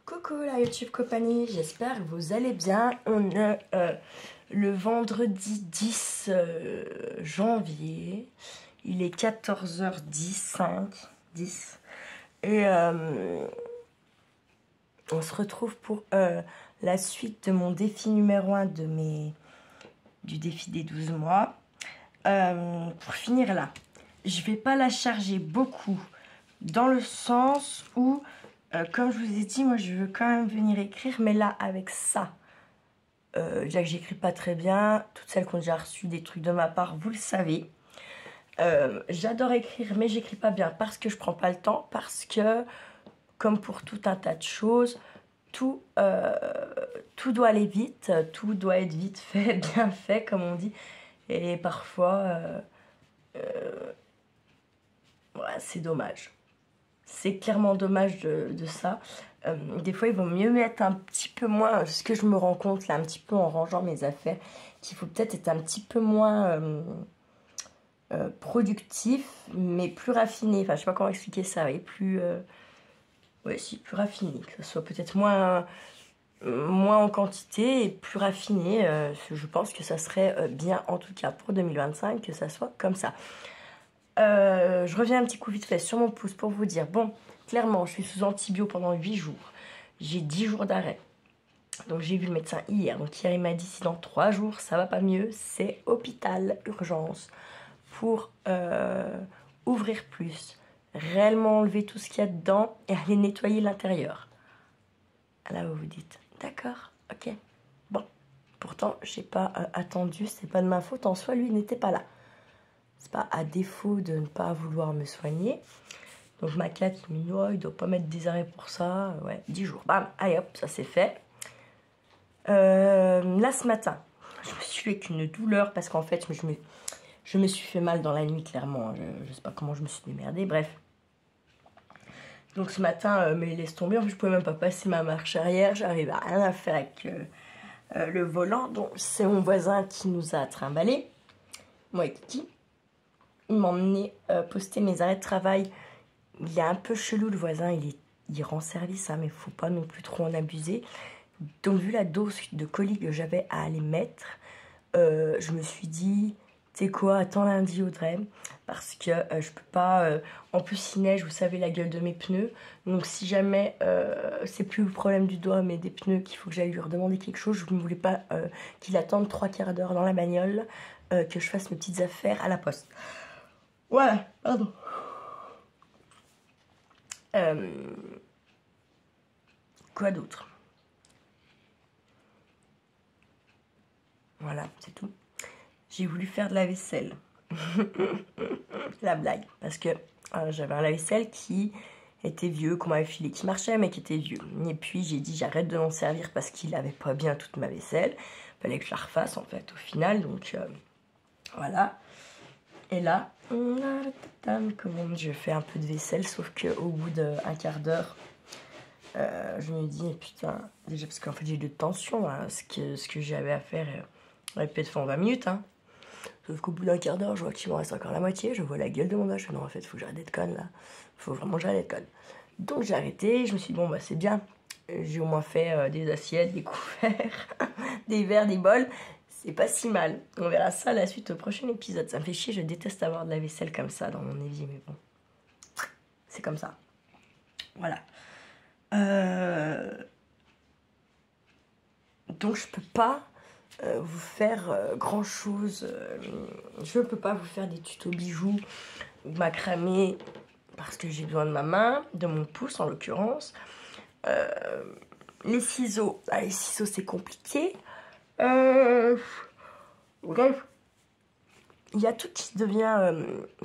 Coucou la YouTube compagnie, j'espère que vous allez bien. On est le vendredi 10 janvier, il est 14h10, 10 et on se retrouve pour la suite de mon défi numéro 1 du défi des 12 mois. Pour finir là, je vais pas la charger beaucoup dans le sens où comme je vous ai dit, moi je veux quand même venir écrire, mais là avec ça, déjà que j'écris pas très bien, toutes celles qui ont déjà reçu des trucs de ma part, vous le savez. J'adore écrire, mais j'écris pas bien parce que je prends pas le temps, parce que, comme pour tout un tas de choses, tout doit aller vite, tout doit être vite fait, bien fait, comme on dit, et parfois, ouais, c'est dommage. C'est clairement dommage de ça. Des fois, il vaut mieux mettre un petit peu moins, ce que je me rends compte là, un petit peu en rangeant mes affaires, qu'il faut peut-être être un petit peu moins productif, mais plus raffiné. Enfin, je sais pas comment expliquer ça, oui, plus, ouais, si, plus raffiné, que ce soit peut-être moins en quantité et plus raffiné. Je pense que ça serait bien, en tout cas pour 2025, que ça soit comme ça. Je reviens un petit coup vite fait sur mon pouce pour vous dire, bon, clairement, je suis sous antibio pendant 8 jours. J'ai 10 jours d'arrêt. Donc j'ai vu le médecin hier. Donc hier, il m'a dit, si dans 3 jours, ça va pas mieux, c'est hôpital, urgence, pour ouvrir plus, réellement enlever tout ce qu'il y a dedans et aller nettoyer l'intérieur. Là, vous vous dites, d'accord, ok, bon. Pourtant, j'ai pas attendu, c'est pas de ma faute. En soi, lui, il n'était pas là. C'est pas à défaut de ne pas vouloir me soigner. Donc ma cat, il me dit, oh, il doit pas mettre des arrêts pour ça. Ouais, 10 jours. Bam, allez hop, ça c'est fait. Là, ce matin, je me suis avec une douleur parce qu'en fait, je me suis fait mal dans la nuit, clairement. Je sais pas comment je me suis démerdée, bref. Donc ce matin, mais laisse tomber. En fait, je pouvais même pas passer ma marche arrière. J'arrivais à rien à faire avec le volant. Donc c'est mon voisin qui nous a trimballés. Moi et Kiki. Il m'a emmené poster mes arrêts de travail. Il est un peu chelou, le voisin, il rend service, hein, mais il ne faut pas non plus trop en abuser. Donc, vu la dose de colis que j'avais à aller mettre, je me suis dit, tu sais quoi, attends lundi, Audrey, parce que je peux pas... en plus, il neige, vous savez, la gueule de mes pneus. Donc, si jamais c'est plus le problème du doigt, mais des pneus, qu'il faut que j'aille lui redemander quelque chose, je ne voulais pas qu'il attende 3/4 d'heure dans la bagnole, que je fasse mes petites affaires à la poste. Voilà, pardon. Quoi d'autre? Voilà, c'est tout. J'ai voulu faire de la vaisselle. La blague. Parce que j'avais un lave-vaisselle qui était vieux, qu'on m'avait filé, qui marchait, mais qui était vieux. Et puis j'ai dit j'arrête de m'en servir parce qu'il avait pas bien toute ma vaisselle. Fallait que je la refasse en fait au final. Donc voilà. Et là, je fais un peu de vaisselle, sauf qu'au bout d'un quart d'heure, je me dis, putain, déjà parce qu'en fait j'ai de tension, hein, ce que j'avais à faire, aurait pu être fait en 20 minutes. Hein. Sauf qu'au bout d'un quart d'heure, je vois qu'il m'en reste encore la moitié, je vois la gueule de mon doigt, je fais non, en fait, faut que j'arrête d'être conne là, faut vraiment que j'arrête d'être conne. Donc j'ai arrêté, je me suis dit, bon, bah c'est bien, j'ai au moins fait des assiettes, des couverts, des verres, des bols. C'est pas si mal. On verra ça à la suite au prochain épisode. Ça me fait chier, je déteste avoir de la vaisselle comme ça dans mon évier, mais bon. C'est comme ça. Voilà. Donc je peux pas vous faire grand chose. Je peux pas vous faire des tutos bijoux ou macramé parce que j'ai besoin de ma main, de mon pouce en l'occurrence. Les ciseaux. Ah, les ciseaux c'est compliqué. Bref, il y a tout qui devient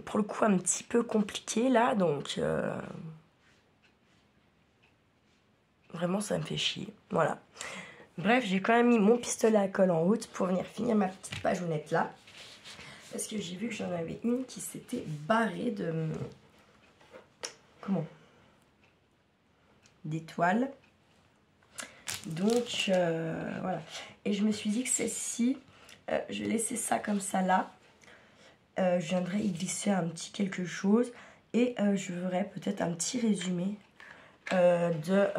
pour le coup un petit peu compliqué là, donc vraiment ça me fait chier, voilà. Bref, j'ai quand même mis mon pistolet à colle en route pour venir finir ma petite pageonnette là, parce que j'ai vu que j'en avais une qui s'était barrée de... Comment? D'étoiles. Donc voilà, et je me suis dit que celle-ci, je vais laisser ça comme ça là. Je viendrai y glisser un petit quelque chose et je ferai peut-être un petit résumé de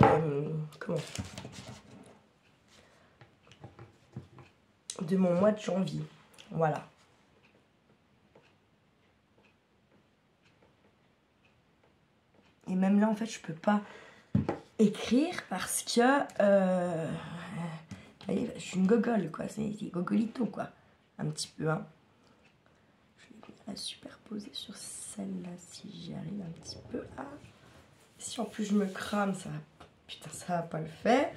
mon mois de janvier. Voilà. Et même là, en fait, je peux pas écrire parce que je suis une gogole, quoi. C'est gogolito, quoi. Un petit peu, hein. Je vais la superposer sur celle-là si j'y arrive un petit peu. Ah. Si en plus je me crame, ça va... Putain, ça va pas le faire.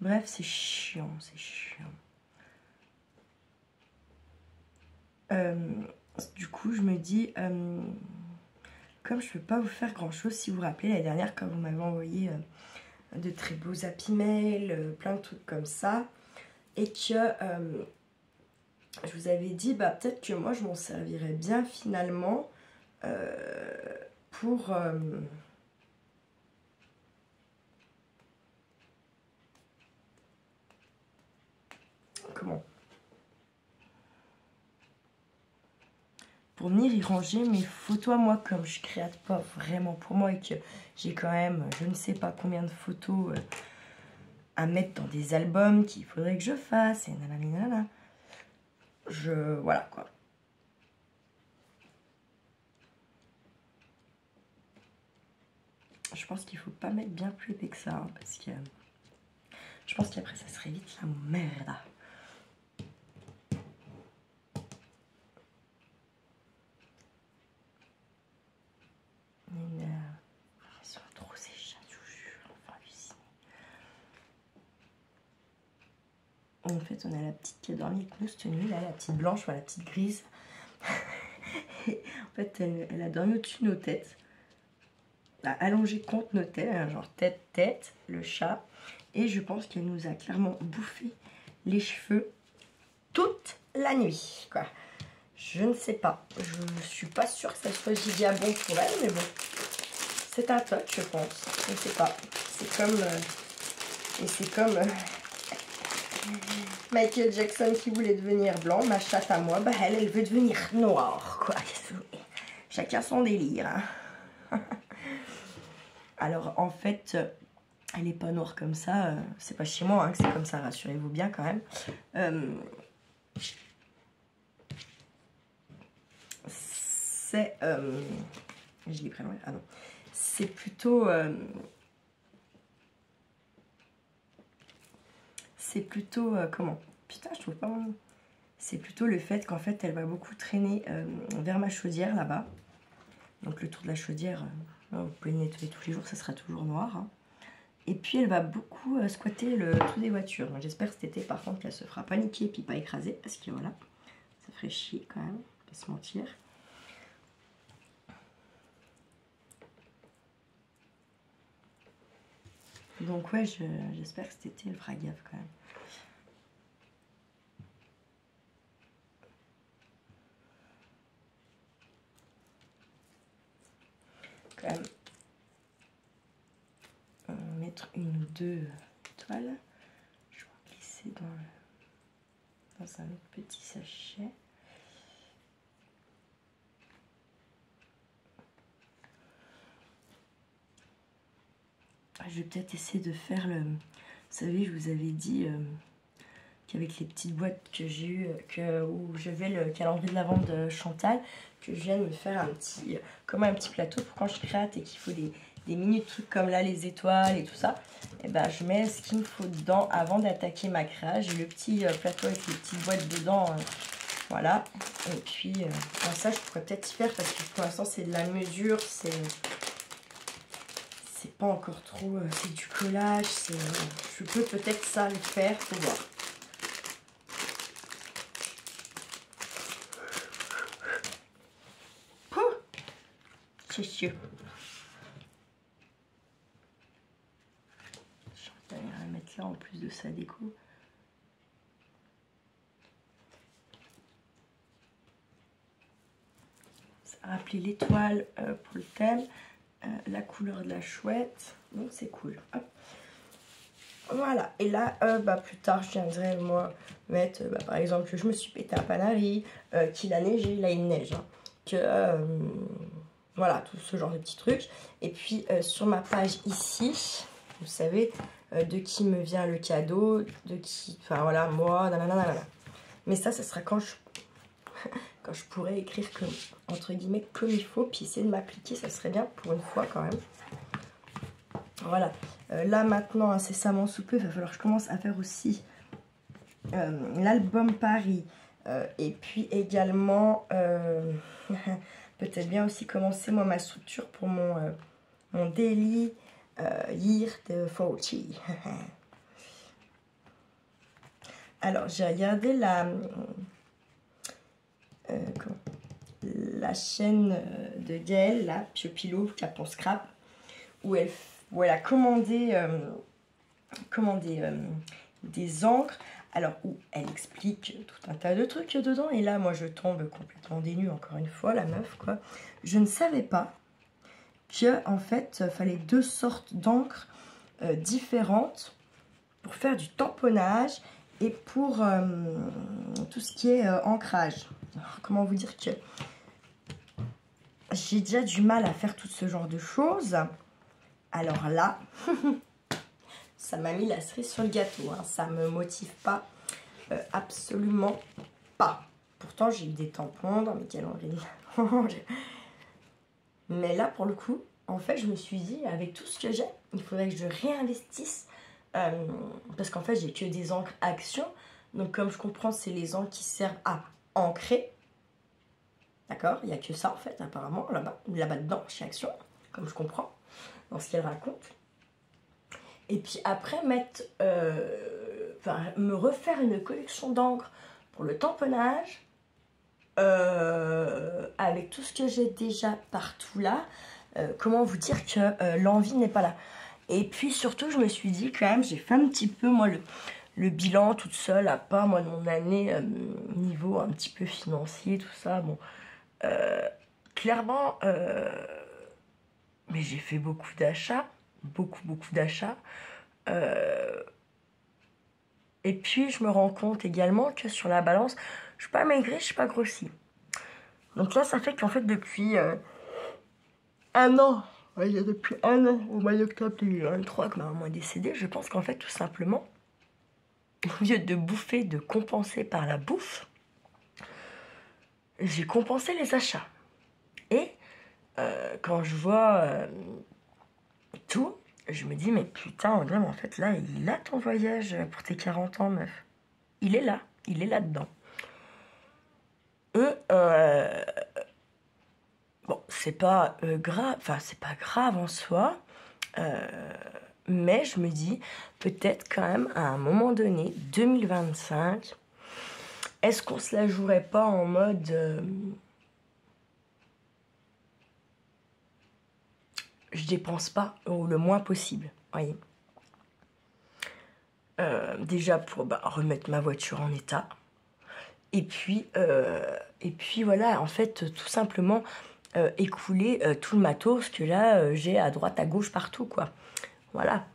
Bref, c'est chiant, c'est chiant. Du coup, je me dis, comme je ne peux pas vous faire grand chose, si vous vous rappelez la dernière, quand vous m'avez envoyé de très beaux happy mails, plein de trucs comme ça, et que je vous avais dit, bah peut-être que moi je m'en servirais bien finalement pour... comment? Pour venir y ranger mes photos à moi, comme je créate pas vraiment pour moi et que j'ai quand même je ne sais pas combien de photos à mettre dans des albums qu'il faudrait que je fasse et nanana. Voilà quoi. Je pense qu'il faut pas mettre bien plus épais que ça, hein, parce que je pense qu'après ça serait vite la merde. Ils sont trop ces chats, je vous jure, enfin halluciné. En fait, on a la petite qui a dormi avec nous cette nuit, là, la petite blanche, enfin la petite grise. En fait, elle a dormi au-dessus de nos têtes. Allongée contre nos têtes, hein, genre tête, le chat. Et je pense qu'elle nous a clairement bouffé les cheveux toute la nuit, quoi. Je ne sais pas. Je suis pas sûre que ça soit giga bon pour elle, mais bon. C'est un toc, je pense. Je ne sais pas. C'est comme... et c'est comme... Michael Jackson qui voulait devenir blanc, ma chatte à moi, bah elle veut devenir noire, quoi. Chacun son délire, hein. Alors, en fait... Elle n'est pas noire comme ça, c'est pas chez moi hein, que c'est comme ça, rassurez-vous bien quand même. C'est... je l'ai pris loin. Ah non. C'est plutôt... comment? Putain, je trouve pas mon... C'est plutôt le fait qu'en fait, elle va beaucoup traîner vers ma chaudière là-bas. Donc le tour de la chaudière, vous pouvez le nettoyer tous les jours, ça sera toujours noir. Hein. Et puis elle va beaucoup squatter le trou des voitures. J'espère cet été par contre qu'elle se fera pas niquer et puis pas écraser. Parce que voilà, ça ferait chier quand même, pas se mentir. Donc ouais, j'espère que cet été elle fera gaffe quand même. Quand même. Mettre une ou deux étoiles. Je vais glisser dans un autre petit sachet. Je vais peut-être essayer de faire le... Vous savez, je vous avais dit qu'avec les petites boîtes que j'ai eues, où je vais le calendrier de la vente de Chantal, que je viens de me faire un petit, comme un petit plateau pour quand je créate et qu'il faut des mini trucs comme là, les étoiles et tout ça, et ben je mets ce qu'il me faut dedans avant d'attaquer ma créa. J'ai le petit plateau avec les petites boîtes dedans, voilà. Et puis ça je pourrais peut-être y faire parce que pour l'instant c'est de la mesure, c'est pas encore trop, c'est du collage, je peux peut-être ça le faire, faut voir. C'est sûr. Je vais la mettre là en plus de sa déco. Ça a rappelé l'étoile pour le thème, la couleur de la chouette, donc c'est cool. Hop. Voilà, et là, plus tard, je viendrai, moi, mettre, par exemple, que je me suis pété un panari, qu'il a neigé, là il neige, hein, que... Voilà, tout ce genre de petits trucs. Et puis sur ma page ici, vous savez de qui me vient le cadeau, de qui, enfin voilà, moi, nanana. Mais ça sera quand je pourrai écrire comme, entre guillemets, comme il faut, puis essayer de m'appliquer, ça serait bien pour une fois quand même. Voilà, là maintenant, incessamment sous peu, il va falloir que je commence à faire aussi l'album Paris. Et puis également, peut-être bien aussi commencer moi ma structure pour mon daily year de 40. Alors j'ai regardé la chaîne de Gaëlle, là, Piopilo, Capon Scrap, où elle a commandé des encres. Alors, où elle explique tout un tas de trucs dedans. Et là, moi, je tombe complètement dénue, encore une fois, la meuf, quoi. Je ne savais pas que, en fait, il fallait 2 sortes d'encre différentes pour faire du tamponnage et pour tout ce qui est ancrage. Alors, comment vous dire que j'ai déjà du mal à faire tout ce genre de choses. Alors là... ça m'a mis la cerise sur le gâteau, hein. Ça me motive pas, absolument pas. Pourtant, j'ai eu des tampons dans mes calendriers. Mais là, pour le coup, en fait, je me suis dit, avec tout ce que j'ai, il faudrait que je réinvestisse. Parce qu'en fait, j'ai que des encres Action. Donc, comme je comprends, c'est les encres qui servent à ancrer. D'accord? Il n'y a que ça, en fait, apparemment, là-bas dedans, chez Action, comme je comprends, dans ce qu'elle raconte. Et puis après, me refaire une collection d'encre pour le tamponnage, avec tout ce que j'ai déjà partout là, comment vous dire que l'envie n'est pas là. Et puis surtout, je me suis dit quand même, j'ai fait un petit peu, moi, le bilan toute seule, à part, moi, de mon année, niveau un petit peu financier, tout ça, bon. Clairement, mais j'ai fait beaucoup d'achats. Beaucoup d'achats. Et puis je me rends compte également que sur la balance, je suis pas maigrée, je suis pas grossie. Donc là, ça fait qu'en fait depuis un an, depuis un an, au mois d'octobre 2023, que ma maman est décédée, je pense qu'en fait tout simplement, au lieu de bouffer, de compenser par la bouffe, j'ai compensé les achats. Et quand je vois tout, je me dis, mais putain, Audrey, en fait, là, il a ton voyage pour tes 40 ans, meuf. Il est là-dedans. Et, bon, c'est pas grave, enfin, c'est pas grave en soi, mais je me dis, peut-être quand même, à un moment donné, 2025, est-ce qu'on se la jouerait pas en mode... je dépense pas le moins possible, voyez. Déjà pour remettre ma voiture en état. Et puis voilà, en fait, tout simplement écouler tout le matos que là, j'ai à droite, à gauche, partout, quoi. Voilà.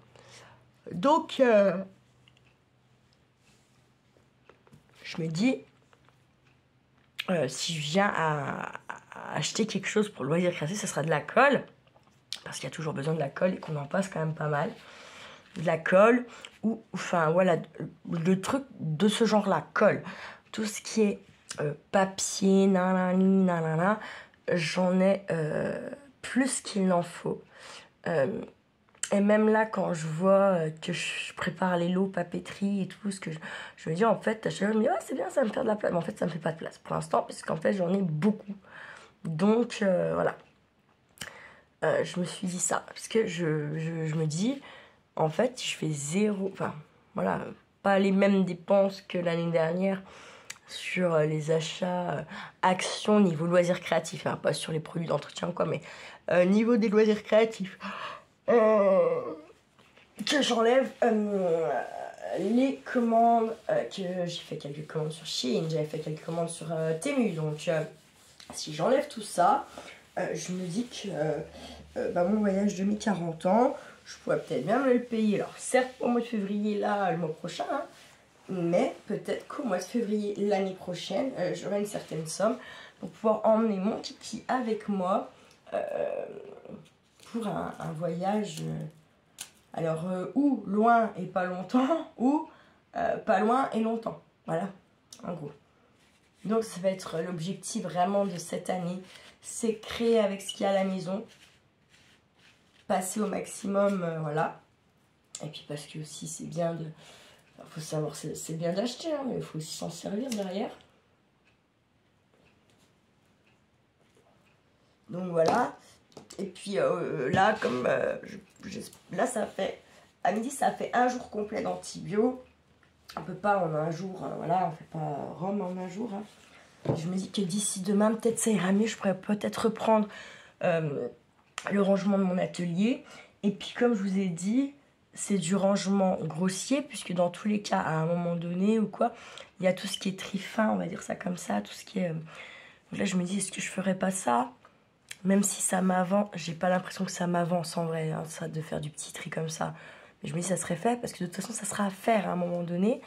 Donc, je me dis, si je viens à acheter quelque chose pour le loisir créatif, ça sera de la colle. Parce qu'il y a toujours besoin de la colle et qu'on en passe quand même pas mal. De la colle ou, enfin, voilà, le truc de ce genre-là, colle. Tout ce qui est papier, nanana, j'en ai plus qu'il n'en faut. Et même là, quand je vois que je prépare les lots papeterie et tout, je me dis, en fait, je me dis, ah, c'est bien, ça va me faire de la place. Mais en fait, ça me fait pas de place pour l'instant, parce qu'en fait, j'en ai beaucoup. Donc, voilà. Je me suis dit ça, parce que je me dis, en fait, je fais zéro, enfin, voilà, pas les mêmes dépenses que l'année dernière sur les achats actions niveau loisirs créatifs, hein, pas sur les produits d'entretien, quoi, mais niveau des loisirs créatifs, que j'enlève les commandes, que j'ai fait quelques commandes sur Shein, j'avais fait quelques commandes sur Temu, donc si j'enlève tout ça, je me dis que mon voyage de mes 40 ans, je pourrais peut-être bien me le payer. Alors certes, au mois de février, là, le mois prochain, hein, mais peut-être qu'au mois de février, l'année prochaine, j'aurai une certaine somme pour pouvoir emmener mon kiki avec moi pour un voyage, alors ou loin et pas longtemps, ou pas loin et longtemps. Voilà, en gros. Donc ça va être l'objectif vraiment de cette année, c'est créer avec ce qu'il y a à la maison, passer au maximum, voilà. Et puis parce que aussi c'est bien de... faut savoir, c'est bien d'acheter, hein, mais il faut aussi s'en servir derrière. Donc voilà. Et puis là, comme là ça fait, à midi ça fait un jour complet d'antibio. On peut pas en un jour, voilà, on fait pas Rome en un jour. Hein. Je me dis que d'ici demain, peut-être ça ira mieux. Je pourrais peut-être reprendre le rangement de mon atelier. Et puis comme je vous ai dit, c'est du rangement grossier, puisque dans tous les cas, à un moment donné ou quoi, il y a tout ce qui est tri fin, on va dire ça comme ça, tout ce qui est... Donc là, je me dis, est-ce que je ferais pas ça? Même si ça m'avance, j'ai pas l'impression que ça m'avance en vrai, hein, ça, de faire du petit tri comme ça. Mais je me dis, ça serait fait, parce que de toute façon, ça sera à faire à un moment donné.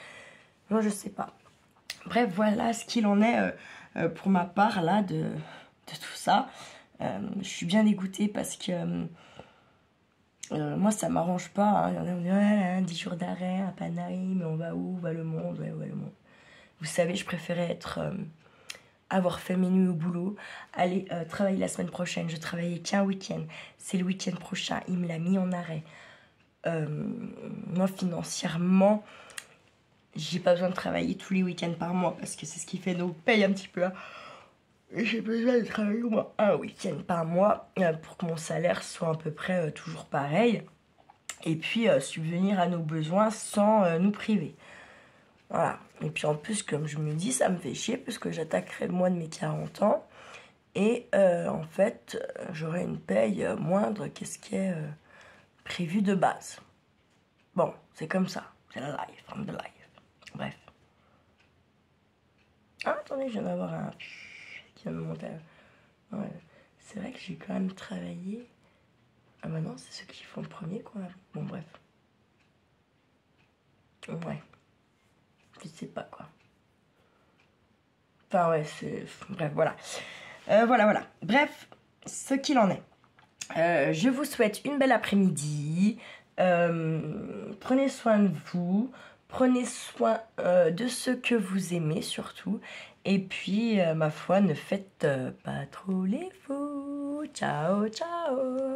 Moi, je sais pas. Bref, voilà ce qu'il en est pour ma part, là, de tout ça. Je suis bien dégoûtée parce que moi, ça m'arrange pas. Hein. Il y en a qui disent, ouais, 10 jours d'arrêt à Paris, mais on va où? On va le monde, ouais, le monde. Vous savez, je préférais avoir fait mes nuits au boulot, aller travailler la semaine prochaine. Je travaillais qu'un week-end. C'est le week-end prochain, il me l'a mis en arrêt. Moi, financièrement, j'ai pas besoin de travailler tous les week-ends par mois parce que c'est ce qui fait nos payes un petit peu. Hein. J'ai besoin de travailler au moins un week-end par mois pour que mon salaire soit à peu près toujours pareil. Et puis subvenir à nos besoins sans nous priver. Voilà. Et puis en plus, comme je me dis, ça me fait chier parce que j'attaquerai le mois de mes 40 ans. Et en fait, j'aurai une paye moindre qu'est-ce qui est prévu de base. Bon, c'est comme ça. C'est la life, I'm the life. Bref. Ah, attendez, je viens d'avoir un... qui vient de me monter. Ouais. C'est vrai que j'ai quand même travaillé. Ah bah non, c'est ceux qui font le premier, quoi. Bon, bref. Ouais. Je sais pas, quoi. Enfin, ouais, c'est... Bref, voilà. Voilà. Bref, ce qu'il en est. Je vous souhaite une belle après-midi. Prenez soin de vous. Prenez soin de ceux que vous aimez surtout. Et puis, ma foi, ne faites pas trop les fous. Ciao, ciao.